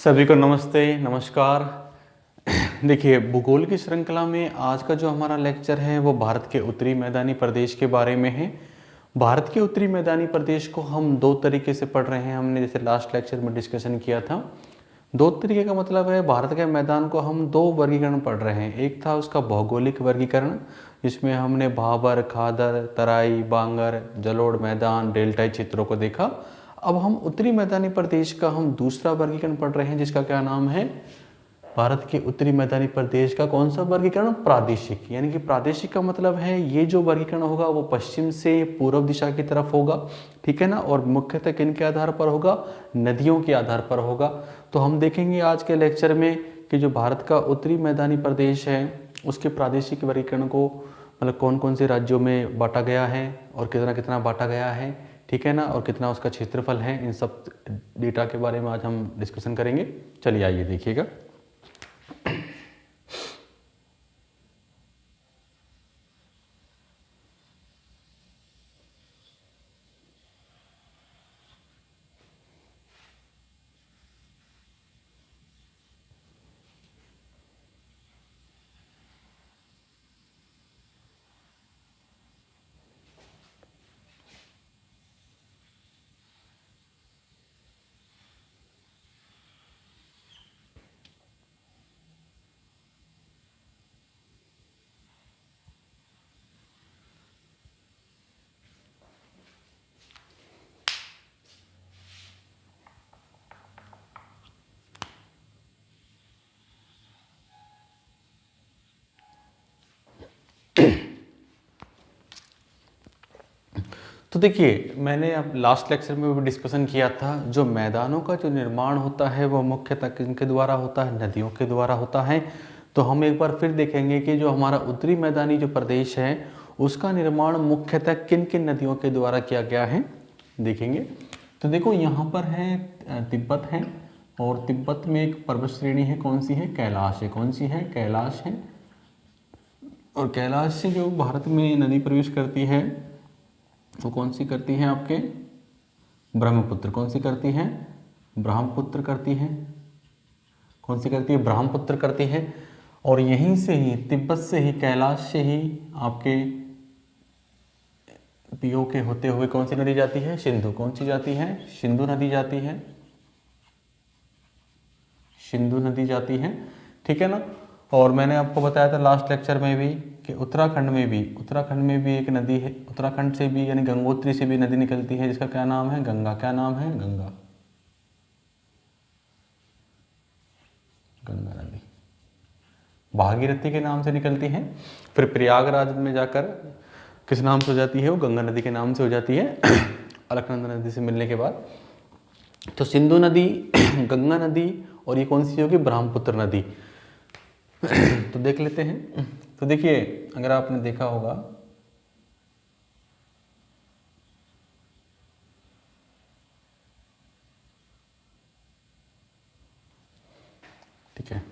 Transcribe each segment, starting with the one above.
सभी को नमस्ते नमस्कार। देखिए, भूगोल की श्रृंखला में आज का जो हमारा लेक्चर है वो भारत के उत्तरी मैदानी प्रदेश के बारे में है। भारत के उत्तरी मैदानी प्रदेश को हम दो तरीके से पढ़ रहे हैं। हमने जैसे लास्ट लेक्चर में डिस्कशन किया था, दो तरीके का मतलब है भारत के मैदान को हम दो वर्गीकरण पढ़ रहे हैं। एक था उसका भौगोलिक वर्गीकरण, जिसमें हमने भाबर, खादर, तराई, बांगर, जलोढ़ मैदान, डेल्टाई क्षेत्रों को देखा। अब हम उत्तरी मैदानी प्रदेश का हम दूसरा वर्गीकरण पढ़ रहे हैं, जिसका क्या नाम है, भारत के उत्तरी मैदानी प्रदेश का कौन सा वर्गीकरण, प्रादेशिक। यानी कि प्रादेशिक का मतलब है ये जो वर्गीकरण होगा वो पश्चिम से पूर्व दिशा की तरफ होगा, ठीक है ना, और मुख्यतः किन के आधार पर होगा, नदियों के आधार पर होगा। तो हम देखेंगे आज के लेक्चर में कि जो भारत का उत्तरी मैदानी प्रदेश है उसके प्रादेशिक वर्गीकरण को मतलब कौन कौन से राज्यों में बांटा गया है और कितना कितना बांटा गया है, ठीक है ना, और कितना उसका क्षेत्रफल है, इन सब डेटा के बारे में आज हम डिस्कशन करेंगे। चलिए आइए देखिएगा। तो देखिए, मैंने अब लास्ट लेक्चर में भी डिस्कशन किया था, जो मैदानों का जो निर्माण होता है वो मुख्यतः किनके द्वारा होता है, नदियों के द्वारा होता है। तो हम एक बार फिर देखेंगे कि जो हमारा उत्तरी मैदानी जो प्रदेश है उसका निर्माण मुख्यतः किन किन नदियों के द्वारा किया गया है, देखेंगे। तो देखो, यहाँ पर है तिब्बत है, और तिब्बत में एक पर्वत श्रेणी है, कौन सी है, कैलाश है। कौन सी है, कैलाश है। और कैलाश से जो भारत में नदी प्रवेश करती है वो कौन सी करती है, आपके ब्रह्मपुत्र। कौन सी करती है, ब्रह्मपुत्र करती है। कौन सी करती है, ब्रह्मपुत्र करती है। और यहीं से ही, तिब्बत से ही, कैलाश से ही आपके पीओ के होते हुए कौन सी नदी जाती है, सिंधु। कौन सी जाती है, सिंधु नदी जाती है। सिंधु नदी जाती है, ठीक है ना। और मैंने आपको बताया था लास्ट लेक्चर में भी कि उत्तराखंड में भी एक नदी है, उत्तराखंड से भी यानी गंगोत्री से भी नदी निकलती है, जिसका क्या नाम है, गंगा। क्या नाम है, गंगा। गंगा नदी भागीरथी के नाम से निकलती है, फिर प्रयागराज में जाकर किस नाम से हो जाती है, वो गंगा नदी के नाम से हो जाती है अलकनंदा नदी से मिलने के बाद। तो सिंधु नदी गंगा नदी और ये कौन सी होगी, ब्रह्मपुत्र नदी। तो देख लेते हैं। तो देखिए, अगर आपने देखा होगा, ठीक है,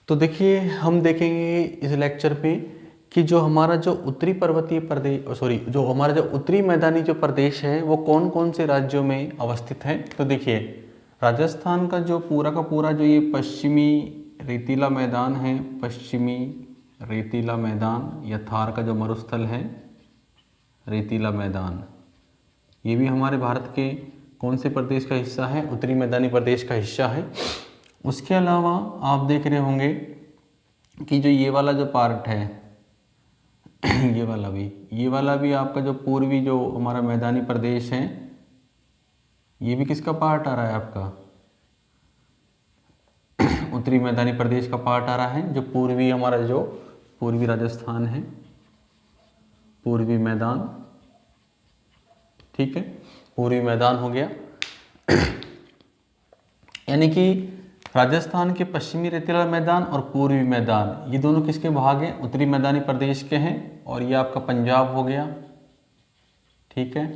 तो देखिए हम देखेंगे इस लेक्चर पे कि जो हमारा जो उत्तरी पर्वतीय प्रदेश जो हमारा जो उत्तरी मैदानी जो प्रदेश है वो कौन कौन से राज्यों में अवस्थित है। तो देखिए राजस्थान का का पूरा जो ये पश्चिमी रेतीला मैदान है, पश्चिमी रेतीला मैदान या थार का जो मरुस्थल है रेतीला मैदान, ये भी हमारे भारत के कौन से प्रदेश का हिस्सा है, उत्तरी मैदानी प्रदेश का हिस्सा है। उसके अलावा आप देख रहे होंगे कि जो ये वाला जो पार्ट है ये वाला भी आपका जो पूर्वी जो हमारा मैदानी प्रदेश है, ये भी किसका पार्ट आ रहा है आपका, उत्तरी मैदानी प्रदेश का पार्ट आ रहा है। जो पूर्वी हमारा जो पूर्वी राजस्थान है, पूर्वी मैदान, ठीक है, पूर्वी मैदान हो गया। यानी कि राजस्थान के पश्चिमी रेतीला मैदान और पूर्वी मैदान ये दोनों किसके भाग हैं, उत्तरी मैदानी प्रदेश के हैं। और ये आपका पंजाब हो गया, ठीक है,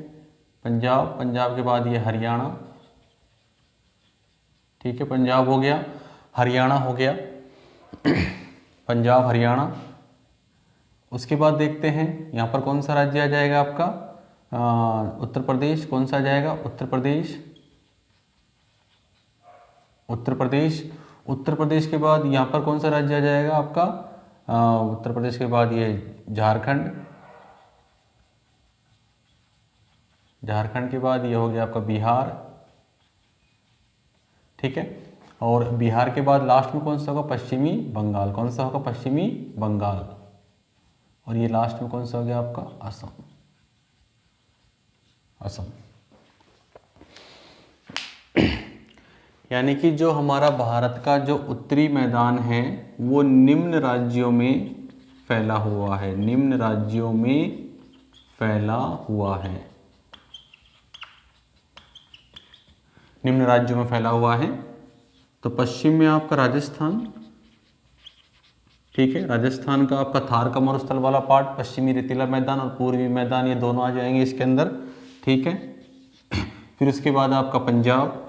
पंजाब के बाद ये हरियाणा, ठीक है, पंजाब हो गया, हरियाणा हो गया, पंजाब हरियाणा। उसके बाद देखते हैं यहाँ पर कौन सा राज्य आ जाएगा आपका, उत्तर प्रदेश। कौन सा आ जाएगा, उत्तर प्रदेश। उत्तर प्रदेश के बाद यहाँ पर कौन सा राज्य आ जाएगा आपका, उत्तर प्रदेश के बाद ये झारखंड, झारखंड के बाद ये हो गया आपका बिहार, ठीक है। और बिहार के बाद लास्ट में कौन सा होगा, पश्चिमी बंगाल। कौन सा होगा, पश्चिमी बंगाल। और ये लास्ट में कौन सा हो गया आपका, असम, असम। यानी कि जो हमारा भारत का जो उत्तरी मैदान है वो निम्न राज्यों में फैला हुआ है, निम्न राज्यों में फैला हुआ है, निम्न राज्यों में फैला हुआ है। तो पश्चिम में आपका राजस्थान, ठीक है, राजस्थान का आपका थार का मरुस्थल वाला पार्ट, पश्चिमी रेतीला मैदान और पूर्वी मैदान, ये दोनों आ जाएंगे इसके अंदर, ठीक है। फिर उसके बाद आपका पंजाब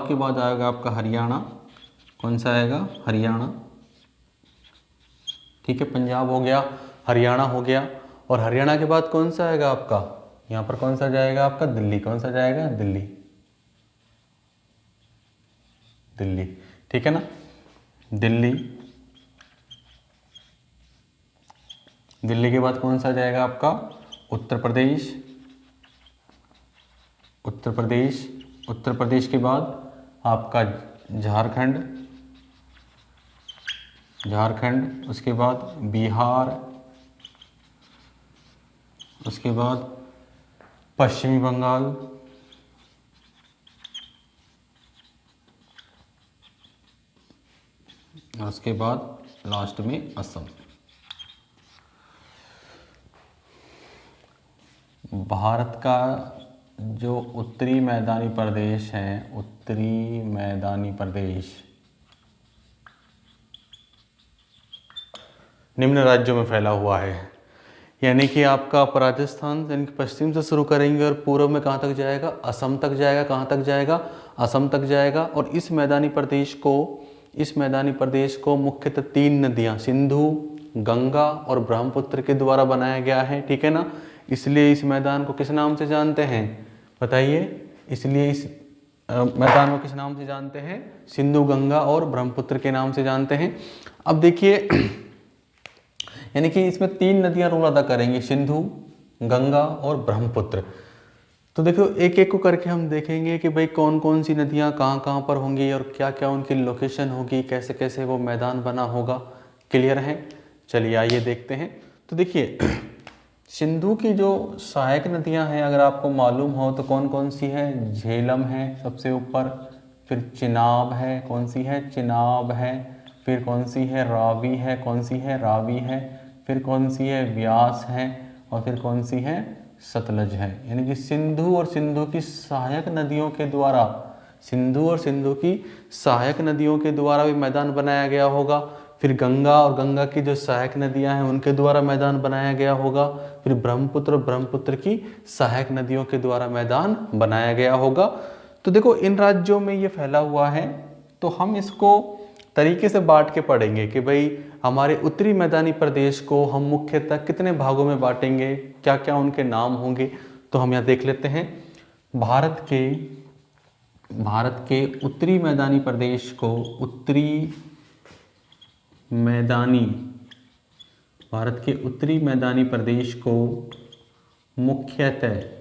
के बाद आएगा आपका हरियाणा। कौन सा आएगा, हरियाणा, ठीक है, पंजाब हो गया, हरियाणा हो गया। और हरियाणा के बाद कौन सा आएगा आपका, यहाँ पर कौन सा जाएगा आपका, दिल्ली। कौन सा जाएगा, दिल्ली, दिल्ली, ठीक है ना, दिल्ली। दिल्ली के बाद कौन सा जाएगा आपका, उत्तर प्रदेश, उत्तर प्रदेश। उत्तर प्रदेश के बाद आपका झारखंड, झारखंड। उसके बाद बिहार, उसके बाद पश्चिमी बंगाल, और उसके बाद लास्ट में असम। भारत का जो उत्तरी मैदानी प्रदेश है, उत्तरी मैदानी प्रदेश निम्न राज्यों में फैला हुआ है। यानी कि आपका राजस्थान यानी कि पश्चिम से शुरू करेंगे और पूर्व में कहाँ तक जाएगा, असम तक जाएगा। कहाँ तक जाएगा, असम तक जाएगा। और इस मैदानी प्रदेश को मुख्यतः 3 नदियाँ सिंधु, गंगा और ब्रह्मपुत्र के द्वारा बनाया गया है, ठीक है ना। इसलिए इस मैदान को किस नाम से जानते हैं, बताइए। इसलिए इस मैदान को किस नाम से जानते हैं, सिंधु, गंगा और ब्रह्मपुत्र के नाम से जानते हैं। अब देखिए यानी कि इसमें 3 नदियां रोल अदा करेंगी, सिंधु, गंगा और ब्रह्मपुत्र। तो देखो एक एक को करके हम देखेंगे कि भाई कौन कौन सी नदियां कहाँ कहाँ पर होंगी और क्या क्या उनकी लोकेशन होगी, कैसे कैसे वो मैदान बना होगा। क्लियर है, चलिए आइए देखते हैं। तो देखिए सिंधु की जो सहायक नदियां हैं अगर आपको मालूम हो तो कौन कौन सी है, झेलम है सबसे ऊपर, फिर चिनाब है, कौन सी है, चिनाब है, फिर कौन सी है, रावी है, कौन सी है, रावी है, फिर कौन सी है, व्यास है, और फिर कौन सी है, सतलज है। यानी कि सिंधु और सिंधु की सहायक नदियों के द्वारा, सिंधु और सिंधु की सहायक नदियों के द्वारा भी मैदान बनाया गया होगा। फिर गंगा और गंगा की जो सहायक नदियां हैं उनके द्वारा मैदान बनाया गया होगा। फिर ब्रह्मपुत्र और ब्रह्मपुत्र की सहायक नदियों के द्वारा मैदान बनाया गया होगा। तो तो देखो इन राज्यों में ये फैला हुआ है, तो हम इसको तरीके से बांट के पढ़ेंगे कि भाई हमारे उत्तरी मैदानी प्रदेश को हम मुख्यतः कितने भागों में बांटेंगे, क्या क्या उनके नाम होंगे। तो हम यहाँ देख लेते हैं। भारत के उत्तरी मैदानी प्रदेश को भारत के उत्तरी मैदानी प्रदेश को मुख्यतः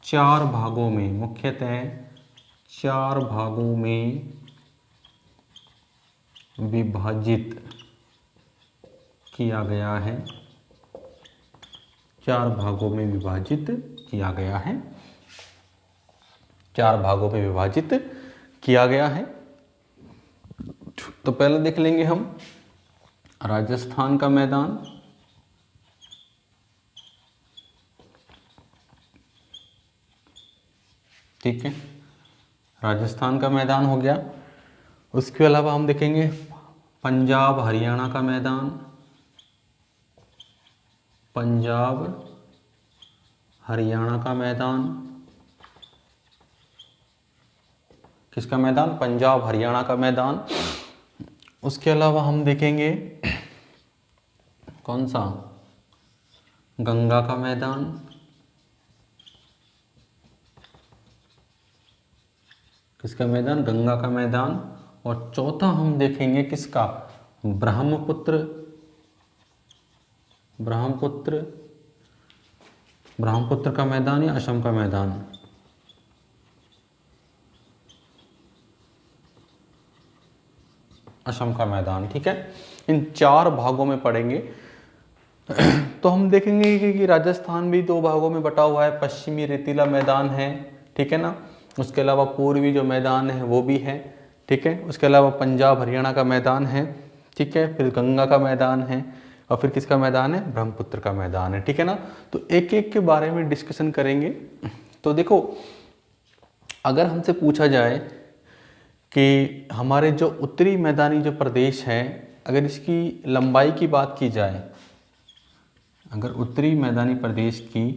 चार भागों में विभाजित किया गया है। चार भागों में विभाजित किया गया है। तो पहले देख लेंगे हम राजस्थान का मैदान, ठीक है, राजस्थान का मैदान हो गया। उसके अलावा हम देखेंगे पंजाब हरियाणा का मैदान, किसका मैदान? पंजाब हरियाणा का मैदान। उसके अलावा हम देखेंगे कौन सा? गंगा का मैदान, किसका मैदान? गंगा का मैदान। और चौथा हम देखेंगे किसका? ब्रह्मपुत्र का मैदान या असम का मैदान। असम का मैदान, ठीक है। इन चार भागों में पढ़ेंगे। तो हम देखेंगे कि राजस्थान भी दो भागों में बटा हुआ है, पश्चिमी रेतीला मैदान है, ठीक है ना। उसके अलावा पूर्वी जो मैदान है वो भी है, ठीक है। उसके अलावा पंजाब हरियाणा का मैदान है, ठीक है। फिर गंगा का मैदान है और फिर किसका मैदान है? ब्रह्मपुत्र का मैदान है, ठीक है ना। तो एक एक के बारे में डिस्कशन करेंगे। तो देखो, अगर हमसे पूछा जाए कि हमारे जो उत्तरी मैदानी जो प्रदेश है, अगर इसकी लंबाई की बात की जाए, अगर उत्तरी मैदानी प्रदेश की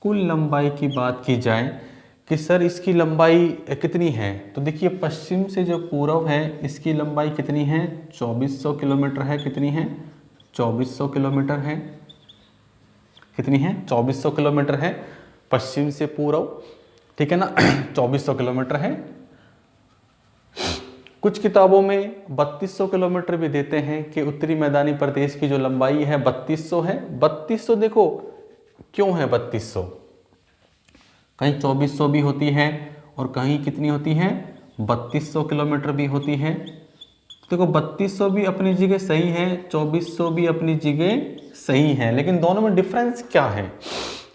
कुल लंबाई की बात की जाए कि सर इसकी लंबाई कितनी है, तो देखिए पश्चिम से जो पूर्व है इसकी लंबाई कितनी है? 2400 किलोमीटर है। कितनी है? 2400 किलोमीटर है। कितनी है? 2400 किलोमीटर है पश्चिम से पूर्व, ठीक है ना। 2400 किलोमीटर है। कुछ किताबों में 3200 किलोमीटर भी देते हैं कि उत्तरी मैदानी प्रदेश की जो लंबाई है 3200 है। 3200 देखो क्यों है 3200? कहीं 2400 भी होती है और कहीं कितनी होती है? 3200 किलोमीटर भी होती है। देखो 3200 भी अपनी जगह सही है, 2400 भी अपनी जगह सही है, लेकिन दोनों में डिफरेंस क्या है?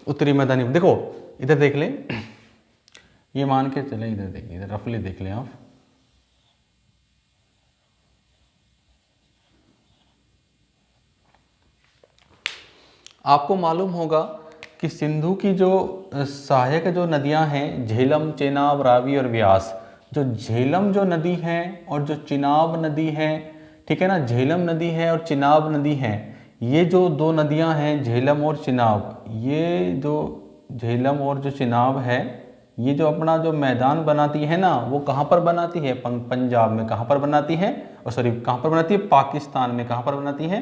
उत्तरी मैदानी, देखो इधर देख लें, ये मान के चले, इधर देखिए, इधर रफली देख लें आप। आपको मालूम होगा कि सिंधु की जो सहायक जो नदियां हैं, झेलम, चेनाब, रावी और व्यास, जो झेलम जो नदी है और जो चिनाब नदी है, ठीक है ना, झेलम नदी है और चिनाब नदी है, ये जो दो नदियां हैं झेलम और चिनाब, ये जो झेलम और जो चिनाब है, ये जो अपना जो मैदान बनाती है ना, वो कहाँ पर बनाती है? पंजाब में। कहाँ पर बनाती है? सॉरी, कहाँ पर बनाती है? पाकिस्तान में। कहाँ पर बनाती है?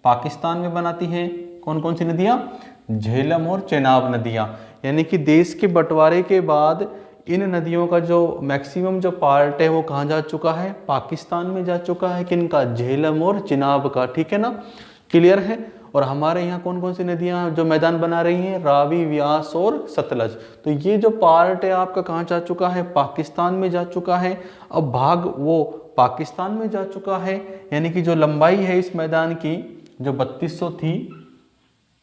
पाकिस्तान में बनाती है। कौन कौन सी नदियाँ? झेलम और चेनाब नदियाँ। यानी कि देश के बंटवारे के बाद इन नदियों का जो मैक्सिमम जो पार्ट है वो कहाँ जा चुका है? पाकिस्तान में जा चुका है। किनका? झेलम और चिनाब का, ठीक है ना, क्लियर है। और हमारे यहाँ कौन कौन सी नदियाँ जो मैदान बना रही हैं? रावी, व्यास और सतलज। तो ये जो पार्ट है आपका कहाँ जा चुका है? पाकिस्तान में जा चुका है। अब भाग वो पाकिस्तान में जा चुका है, यानी कि जो लंबाई है इस मैदान की जो 3200 थी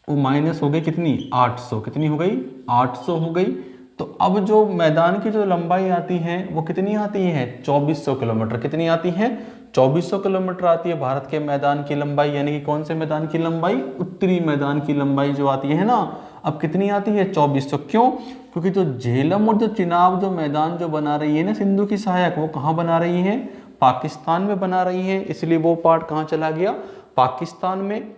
वो माइनस हो गई कितनी? 800। कितनी हो गई? 800 हो गई। तो अब जो मैदान की जो लंबाई आती है वो कितनी आती है? 2400 किलोमीटर। कितनी आती है? 2400 किलोमीटर आती है भारत के मैदान की लंबाई। यानी कि कौन से मैदान की लंबाई? उत्तरी मैदान की लंबाई जो आती है ना, अब कितनी आती है? 2400। क्यों? क्योंकि जो झेलम और जो चिनाब जो मैदान जो बना रही है ना सिंधु की सहायक, वो कहाँ बना रही है? पाकिस्तान में बना रही है। इसलिए वो पार्ट कहाँ चला गया? पाकिस्तान में।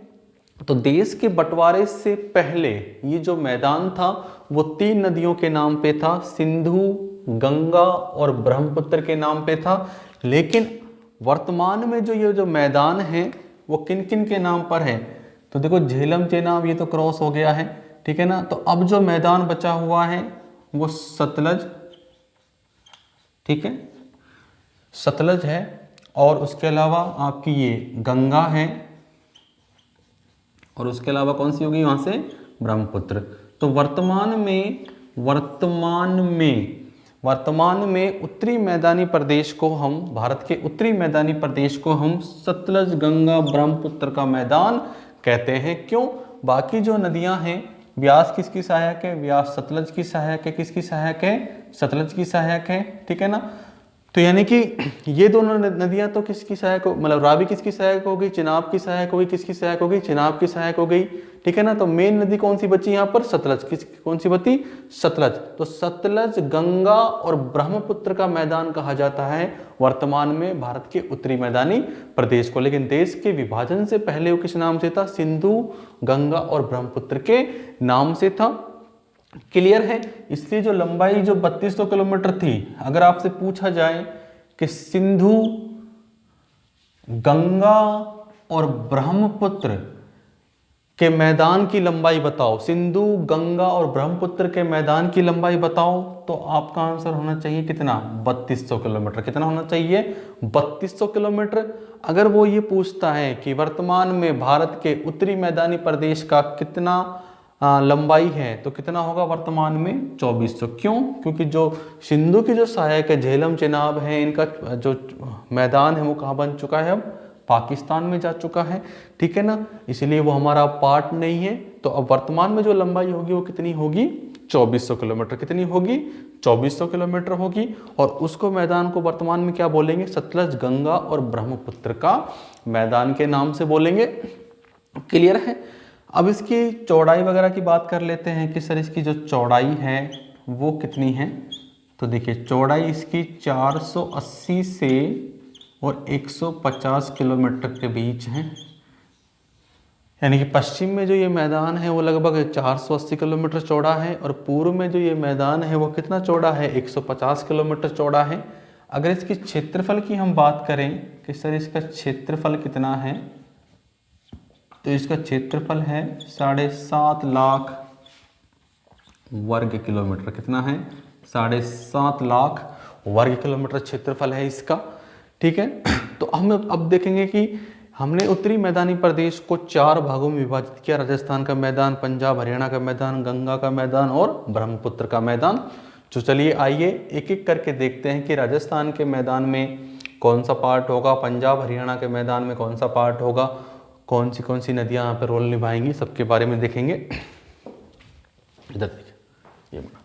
तो देश के बंटवारे से पहले ये जो मैदान था वो 3 नदियों के नाम पे था, सिंधु, गंगा और ब्रह्मपुत्र के नाम पे था। लेकिन वर्तमान में जो ये जो मैदान है वो किन किन के नाम पर है? तो देखो झेलम चेनाब ये तो क्रॉस हो गया है, ठीक है ना। तो अब जो मैदान बचा हुआ है वो सतलज, ठीक है, सतलज है। और उसके अलावा आपकी ये गंगा है, और उसके अलावा कौन सी होगी वहां से? ब्रह्मपुत्र। तो वर्तमान में उत्तरी मैदानी प्रदेश को हम, भारत के उत्तरी मैदानी प्रदेश को हम सतलज गंगा ब्रह्मपुत्र का मैदान कहते हैं। क्यों? बाकी जो नदियां हैं व्यास किसकी सहायक है? व्यास सतलज की सहायक है। किसकी सहायक है? सतलज की सहायक है, ठीक है ना। तो यानी कि ये दोनों नदियां तो किसकी सहायक हो, मतलब रावी किसकी सहायक होगी? चिनाब की सहायक होगी। किसकी सहायक होगी? चिनाब की सहायक हो गई, ठीक है ना। तो मेन नदी कौन सी बची यहाँ पर? सतलज। कौन सी बची? सतलज। तो सतलज गंगा और ब्रह्मपुत्र का मैदान कहा जाता है वर्तमान में भारत के उत्तरी मैदानी प्रदेश को। लेकिन देश के विभाजन से पहले वो किस नाम से था? सिंधु, गंगा और ब्रह्मपुत्र के नाम से था। क्लियर है? इसलिए जो लंबाई जो 3200 किलोमीटर थी, अगर आपसे पूछा जाए कि सिंधु, गंगा और ब्रह्मपुत्र के मैदान की लंबाई बताओ, सिंधु, गंगा और ब्रह्मपुत्र के मैदान की लंबाई बताओ, तो आपका आंसर होना चाहिए कितना? 3200 किलोमीटर। कितना होना चाहिए? 3200 किलोमीटर। अगर वो ये पूछता है कि वर्तमान में भारत के उत्तरी मैदानी प्रदेश का कितना लंबाई है, तो कितना होगा वर्तमान में? 2400। क्यों? क्योंकि जो सिंधु की जो सहायक है झेलम चेनाब है, इनका जो मैदान है वो कहाँ बन चुका है? अब पाकिस्तान में जा चुका है, ठीक है ना। इसलिए वो हमारा पार्ट नहीं है। तो अब वर्तमान में जो लंबाई होगी वो कितनी होगी? 2400 किलोमीटर। कितनी होगी? 2400 किलोमीटर होगी। और उसको मैदान को वर्तमान में क्या बोलेंगे? सतलज गंगा और ब्रह्मपुत्र का मैदान के नाम से बोलेंगे। क्लियर है? अब इसकी चौड़ाई वगैरह की बात कर लेते हैं कि सर इसकी जो चौड़ाई है वो कितनी है। तो देखिए चौड़ाई इसकी 480 से और 150 किलोमीटर के बीच है। यानी कि पश्चिम में जो ये मैदान है वो लगभग 480 किलोमीटर चौड़ा है, और पूर्व में जो ये मैदान है वो कितना चौड़ा है? 150 किलोमीटर चौड़ा है। अगर इसकी क्षेत्रफल की हम बात करें कि सर इसका क्षेत्रफल कितना है, तो इसका क्षेत्रफल है 7.5 लाख वर्ग किलोमीटर। कितना है? 7.5 लाख वर्ग किलोमीटर क्षेत्रफल है इसका, ठीक है। तो हम अब देखेंगे कि हमने उत्तरी मैदानी प्रदेश को 4 भागों में विभाजित किया: राजस्थान का मैदान, पंजाब हरियाणा का मैदान, गंगा का मैदान और ब्रह्मपुत्र का मैदान। तो चलिए आइए एक एक करके देखते हैं कि राजस्थान के मैदान में कौन सा पार्ट होगा, पंजाब हरियाणा के मैदान में कौन सा पार्ट होगा, कौन सी नदियां यहाँ पर रोल निभाएंगी, सबके बारे में देखेंगे। इधर देखिए, ये बना।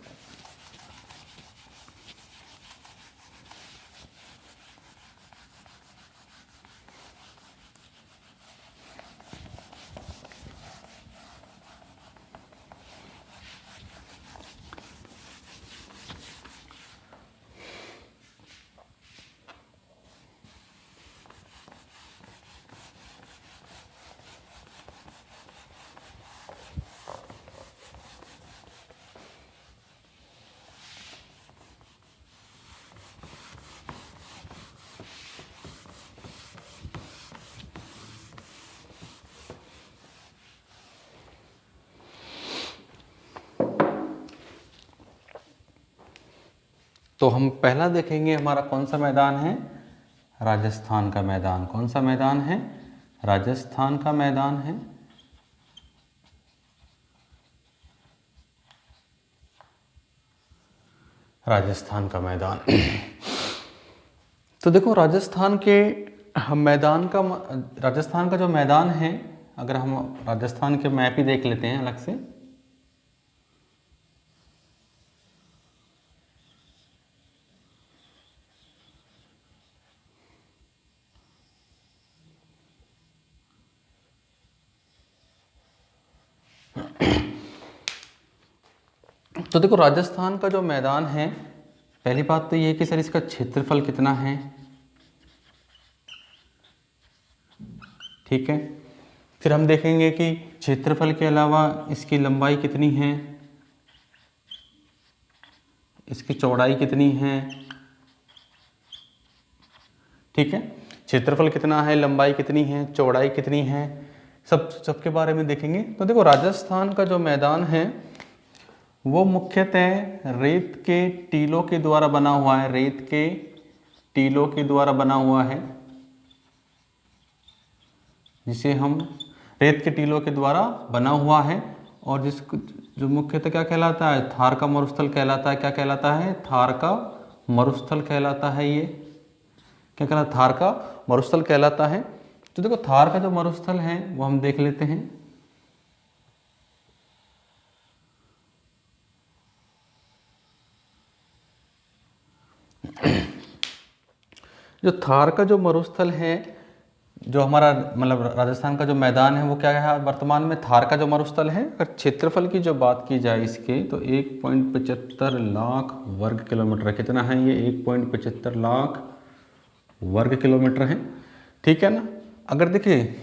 तो हम पहला देखेंगे हमारा कौन सा मैदान है? राजस्थान का मैदान। कौन सा मैदान है? राजस्थान का मैदान है। राजस्थान का मैदान। तो देखो राजस्थान का जो मैदान है, अगर हम राजस्थान के मैप ही देख लेते हैं अलग से, तो देखो राजस्थान का जो मैदान है, पहली बात तो ये है कि सर इसका क्षेत्रफल कितना है, ठीक है। फिर हम देखेंगे कि क्षेत्रफल के अलावा इसकी लंबाई कितनी है, इसकी चौड़ाई कितनी है, ठीक है, क्षेत्रफल कितना है, लंबाई कितनी है, चौड़ाई कितनी है, सबके बारे में देखेंगे। तो देखो राजस्थान का जो मैदान है वो मुख्यतः रेत के टीलों के द्वारा बना हुआ है, रेत के टीलों के द्वारा बना हुआ है, जिसे हम रेत के टीलों के द्वारा बना हुआ है, और जिसको जो मुख्यतः क्या कहलाता है, थार का मरुस्थल कहलाता है। क्या कहलाता है, थार का मरुस्थल कहलाता है। ये क्या कहलाता है, थार का मरुस्थल कहलाता है। तो देखो थार का जो मरुस्थल है वो हम देख लेते हैं। जो थार का जो मरुस्थल है, जो हमारा मतलब राजस्थान का जो मैदान है वो क्या है वर्तमान में, थार का जो मरुस्थल है। अगर क्षेत्रफल की जो बात की जाए इसके, तो 1.75 लाख वर्ग किलोमीटर है। कितना है ये, 1.75 लाख वर्ग किलोमीटर है, ठीक है ना। अगर देखिए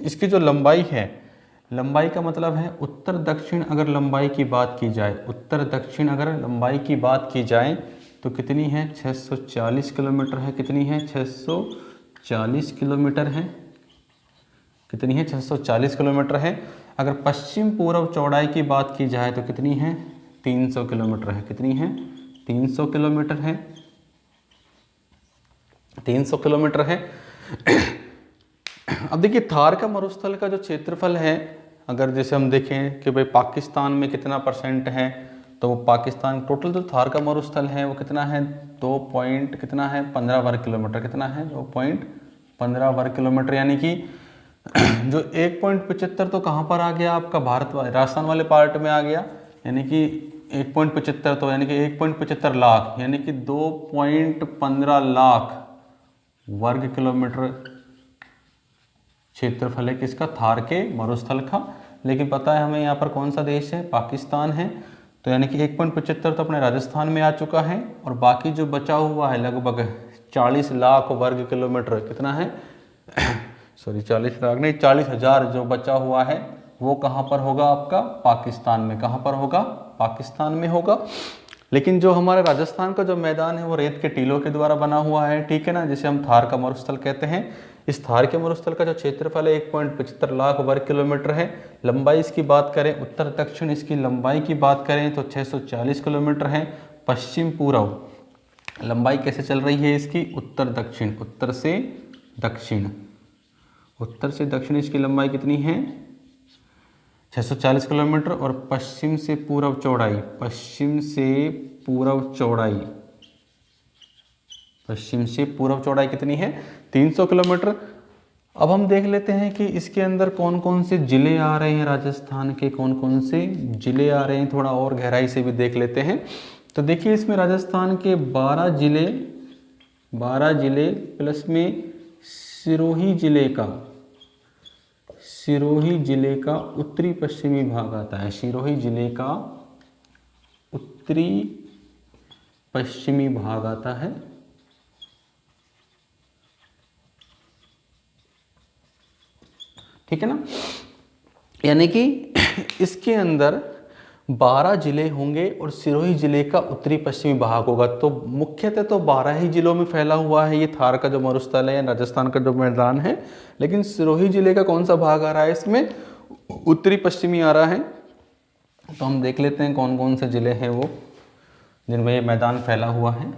इसकी जो लंबाई है, लंबाई का मतलब है उत्तर दक्षिण अगर लंबाई की बात की जाए, उत्तर दक्षिण अगर लंबाई की बात की जाए तो कितनी है, 640 किलोमीटर है। कितनी है, 640 किलोमीटर है। कितनी है, 640 किलोमीटर है। अगर पश्चिम पूर्व चौड़ाई की बात की जाए तो कितनी है, 300 किलोमीटर है। कितनी है, 300 किलोमीटर है, 300 किलोमीटर है। अब देखिए थार का मरुस्थल का जो क्षेत्रफल है, अगर जैसे हम देखें कि भाई पाकिस्तान में कितना % है, तो वो पाकिस्तान टोटल जो थार का मरुस्थल है वो कितना है, 15 वर्ग किलोमीटर। कितना है, 2.15 वर्ग किलोमीटर। यानी कि जो 1.75 तो कहाँ पर आ गया आपका, भारत राजस्थान वाले पार्ट में आ गया। यानी कि 1.75 तो यानी कि 1.75 लाख, यानी कि 2.15 लाख वर्ग किलोमीटर क्षेत्रफल है किसका, थार के मरुस्थल का। लेकिन पता है हमें यहाँ पर कौन सा देश है, पाकिस्तान है। तो यानी कि 1.75 तो अपने राजस्थान में आ चुका है, और बाकी जो बचा हुआ है लगभग 40 लाख वर्ग किलोमीटर, कितना है सॉरी 40 लाख नहीं, 40,000 जो बचा हुआ है वो कहाँ पर होगा आपका, पाकिस्तान में। कहाँ पर होगा, पाकिस्तान में होगा। लेकिन जो हमारे राजस्थान का जो मैदान है वो रेत के टीलों के द्वारा बना हुआ है, ठीक है ना, जिसे हम थार का मरुस्थल कहते हैं। इस थार के मरुस्थल का जो क्षेत्रफल है 1.75 लाख वर्ग किलोमीटर है। लंबाई इसकी बात करें, उत्तर दक्षिण इसकी लंबाई की बात करें तो 640 किलोमीटर है। पश्चिम पूर्व लंबाई कैसे चल रही है इसकी, उत्तर दक्षिण, उत्तर से दक्षिण, उत्तर से दक्षिण इसकी लंबाई कितनी है, 640 किलोमीटर। और पश्चिम से पूर्व चौड़ाई, पश्चिम से पूर्व चौड़ाई, पश्चिम से पूर्व चौड़ाई कितनी है, 300 किलोमीटर। अब हम देख लेते हैं कि इसके अंदर कौन कौन से जिले आ रहे हैं, राजस्थान के कौन कौन से जिले आ रहे हैं, थोड़ा और गहराई से भी देख लेते हैं। तो देखिए इसमें राजस्थान के 12 जिले प्लस में सिरोही जिले का उत्तरी पश्चिमी भाग आता है। सिरोही जिले का उत्तरी पश्चिमी भाग आता है। ठीक है ना, यानी कि इसके अंदर 12 जिले होंगे और सिरोही जिले का उत्तरी पश्चिमी भाग होगा। तो मुख्यतः तो 12 ही जिलों में फैला हुआ है ये थार का जो मरुस्थल है, राजस्थान का जो मैदान है। लेकिन सिरोही जिले का कौन सा भाग आ रहा है इसमें, उत्तरी पश्चिमी आ रहा है। तो हम देख लेते हैं कौन कौन से जिले हैं वो जिनमें ये मैदान फैला हुआ है।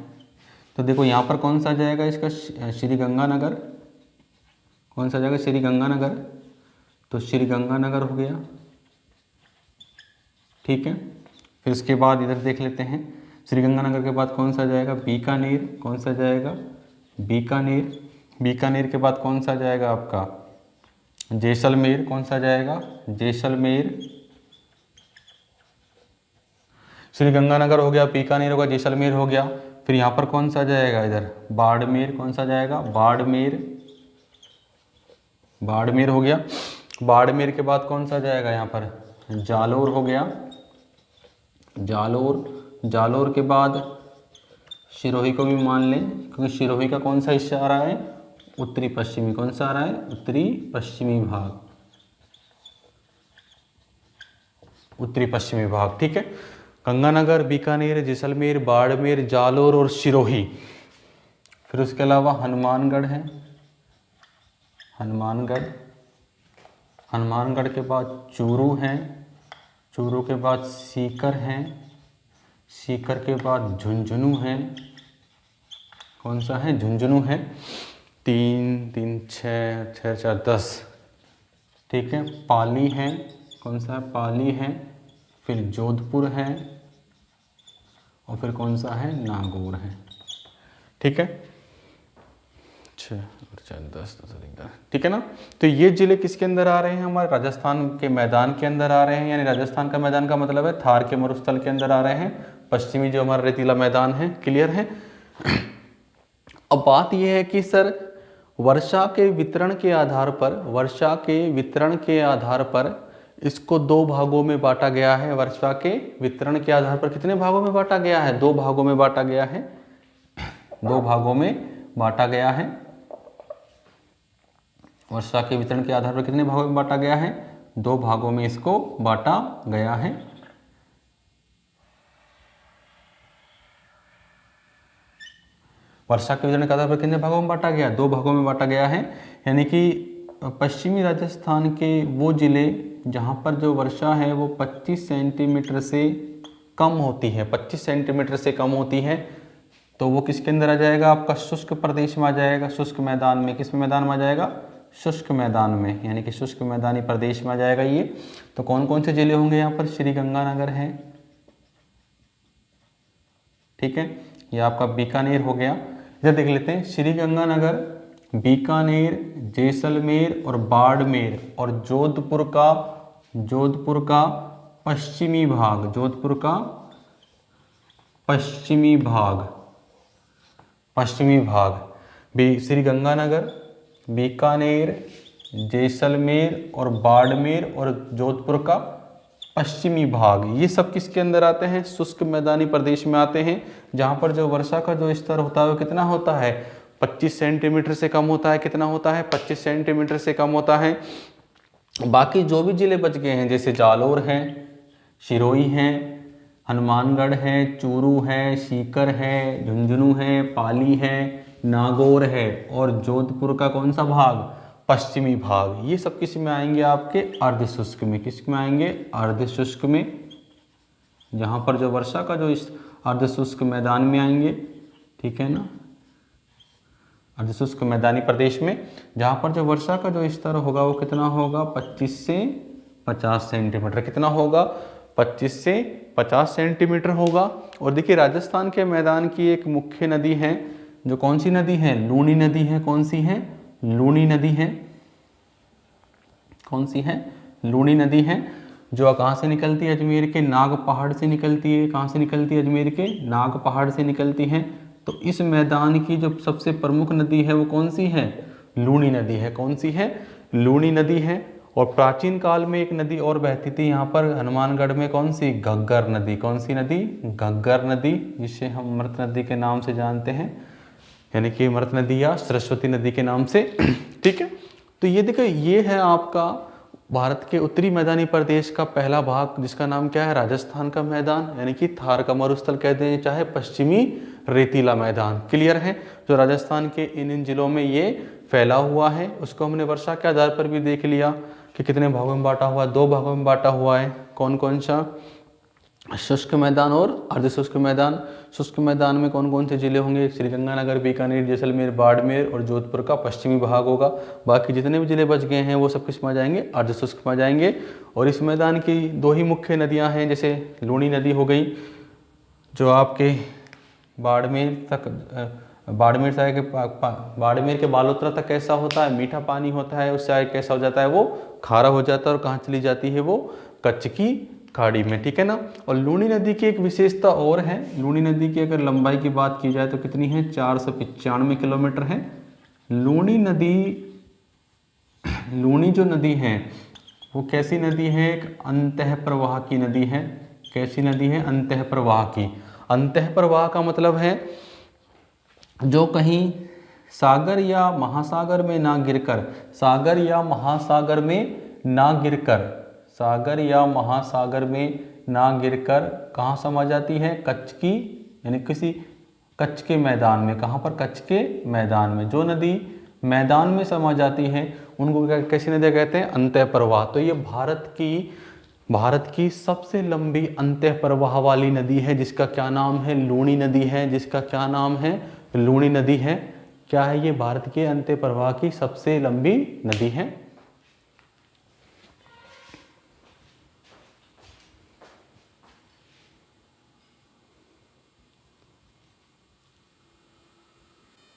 तो देखो यहाँ पर कौन सा जाएगा इसका, श्री गंगानगर। कौन सा जाएगा, श्री गंगानगर। तो श्री गंगानगर हो गया, ठीक है। फिर उसके बाद इधर देख लेते हैं, श्री गंगानगर के बाद कौन सा जाएगा, बीकानेर। कौन सा जाएगा, बीकानेर। बीकानेर के बाद कौन सा जाएगा आपका, जैसलमेर। कौन सा जाएगा, जैसलमेर। श्री गंगानगर हो गया, बीकानेर हो गया, जैसलमेर हो गया। फिर यहाँ पर कौन सा जाएगा, इधर बाड़मेर। कौन सा जाएगा, बाड़मेर। बाड़मेर हो गया। बाड़मेर के बाद कौन सा जाएगा यहाँ पर, जालोर हो गया, जालोर। जालोर के बाद सिरोही को भी मान लें, क्योंकि सिरोही का कौन सा हिस्सा आ रहा है, उत्तरी पश्चिमी। कौन सा आ रहा है, उत्तरी पश्चिमी भाग, उत्तरी पश्चिमी भाग, ठीक है। गंगानगर, बीकानेर, जैसलमेर, बाड़मेर, जालोर और सिरोही। फिर उसके अलावा हनुमानगढ़ है, हनुमानगढ़, हनुमानगढ़ के बाद चूरू है, चूरू के बाद सीकर है, सीकर के बाद झुंझुनू है, कौन सा है, झुंझुनू है, 3 3 6 6 4 10, ठीक है। पाली है, कौन सा है, पाली है, फिर जोधपुर है, और फिर कौन सा है, नागौर है, ठीक है। 6 और 4 10 10 11, ठीक है ना। तो ये जिले किसके अंदर आ रहे हैं, हमारे राजस्थान के मैदान के अंदर आ रहे हैं, यानी राजस्थान का मैदान का मतलब है थार के मरुस्थल के अंदर आ रहे हैं, पश्चिमी जो हमारा रेतीला मैदान है, क्लियर है। अब बात यह है कि सर वर्षा के वितरण के आधार पर, वर्षा के वितरण के आधार पर इसको 2 भागों में बांटा गया है। वर्षा के वितरण के आधार पर कितने भागों में बांटा गया है, 2 भागों में बांटा गया है, 2 भागों में बांटा गया है। वर्षा के वितरण के आधार पर कितने भागों में बांटा गया है, 2 भागों में इसको बांटा गया है। वर्षा के वितरण के आधार पर कितने भागों में बांटा गया, 2 भागों में बांटा गया है। यानी कि पश्चिमी राजस्थान के वो जिले जहाँ पर जो वर्षा है वो 25 सेंटीमीटर से कम होती है, 25 सेंटीमीटर से कम होती है, तो वो किसके अंदर आ जाएगा, आपका शुष्क प्रदेश में आ जाएगा, शुष्क मैदान में। किस मैदान में आ जाएगा, शुष्क मैदान में, यानी कि शुष्क मैदानी प्रदेश में आ जाएगा ये। तो कौन कौन से जिले होंगे यहाँ पर, श्री गंगानगर है, ठीक है, ये आपका बीकानेर हो गया। इधर देख लेते हैं, श्री गंगानगर, बीकानेर, जैसलमेर और बाड़मेर और जोधपुर का पश्चिमी भाग, जोधपुर का पश्चिमी भाग, पश्चिमी भाग श्री गंगानगर, बीकानेर, जैसलमेर और बाड़मेर और जोधपुर का पश्चिमी भाग, ये सब किसके अंदर आते हैं, शुष्क मैदानी प्रदेश में आते हैं, जहाँ पर जो वर्षा का जो स्तर होता है वो कितना होता है, 25 सेंटीमीटर से कम होता है। कितना होता है, 25 सेंटीमीटर से कम होता है। बाकी जो भी जिले बच गए हैं, जैसे जालोर है, सिरोही है, हनुमानगढ़ है, चूरू है, सीकर है, झुंझुनू है, पाली है, नागौर है और जोधपुर का कौन सा भाग, पश्चिमी भाग, ये सब किस में आएंगे, आपके अर्ध शुष्क में। किस में आएंगे, अर्ध शुष्क में, जहाँ पर जो वर्षा का जो इस अर्ध शुष्क मैदान में आएंगे, ठीक है ना, अर्ध शुष्क मैदानी प्रदेश में, जहाँ पर जो वर्षा का जो स्तर होगा वो कितना होगा, 25 से 50 सेंटीमीटर। कितना होगा, 25 से 50 सेंटीमीटर होगा। और देखिए राजस्थान के मैदान की एक मुख्य नदी है, जो कौन सी नदी है, लूनी नदी है। कौन सी है, लूनी नदी है। कौन सी है, लूनी नदी है, जो कहाँ से निकलती है, अजमेर के नाग पहाड़ से निकलती है। कहाँ से निकलती है, अजमेर के नाग पहाड़ से निकलती है। तो इस मैदान की जो सबसे प्रमुख नदी है वो कौन सी है, लूनी नदी है। कौन सी है, लूनी नदी है। और प्राचीन काल में एक नदी और बहती थी यहाँ पर हनुमानगढ़ में, कौन सी, घग्गर नदी। कौन सी नदी, घग्गर नदी, जिसे हम मृत नदी के नाम से जानते हैं, यानी कि मृत नदी या सरस्वती नदी के नाम से। ठीक है, तो ये देखो, ये है आपका भारत के उत्तरी मैदानी प्रदेश का पहला भाग, जिसका नाम क्या है, राजस्थान का मैदान, यानी कि थार का मरुस्थल कहते हैं, चाहे पश्चिमी रेतीला मैदान। क्लियर है, जो राजस्थान के इन जिलों में ये फैला हुआ है। उसको हमने वर्षा के आधार पर भी देख लिया कि कितने भागों में बांटा हुआ है, 2 भागों में बांटा हुआ है। कौन कौन सा, शुष्क मैदान और अर्ध शुष्क मैदान। शुष्क मैदान में कौन कौन से जिले होंगे, श्रीगंगानगर, बीकानेर, जैसलमेर, बाड़मेर और जोधपुर का पश्चिमी भाग होगा। बाकी जितने भी जिले बच गए हैं वो सब किस में आ जाएंगे, अर्ध शुष्क में आ जाएंगे। और इस मैदान की 2 ही मुख्य नदियां हैं, जैसे लूनी नदी हो गई, जो आपके बाड़मेर के बालोतरा तक कैसा होता है, मीठा पानी होता है, उससे आगे कैसा हो जाता है, वो खारा हो जाता है और कहाँ चली जाती है, वो कच्छ की खाड़ी में। ठीक है ना। और लूनी नदी की एक विशेषता और है, लूनी नदी की अगर लंबाई की बात की जाए तो कितनी है, 495 किलोमीटर है। लूनी जो नदी है वो कैसी नदी है, एक अंतः प्रवाह की नदी है। कैसी नदी है, अंतः प्रवाह की। अंतः प्रवाह का मतलब है जो कहीं सागर या महासागर में ना गिरकर, सागर या महासागर में ना गिरकर, सागर या महासागर में ना गिरकर कहाँ समा जाती है, कच्छ की यानी किसी कच्छ के मैदान में। कहाँ पर? कच्छ के मैदान में। जो नदी मैदान में समा जाती है उनको कैसी नदियाँ कहते हैं? अंतः प्रवाह। तो ये भारत की सबसे लंबी अंतः प्रवाह वाली नदी है, जिसका क्या नाम है? लूणी नदी है। जिसका क्या नाम है? लूणी नदी है। क्या है ये? भारत के अंतः प्रवाह की सबसे लंबी नदी है।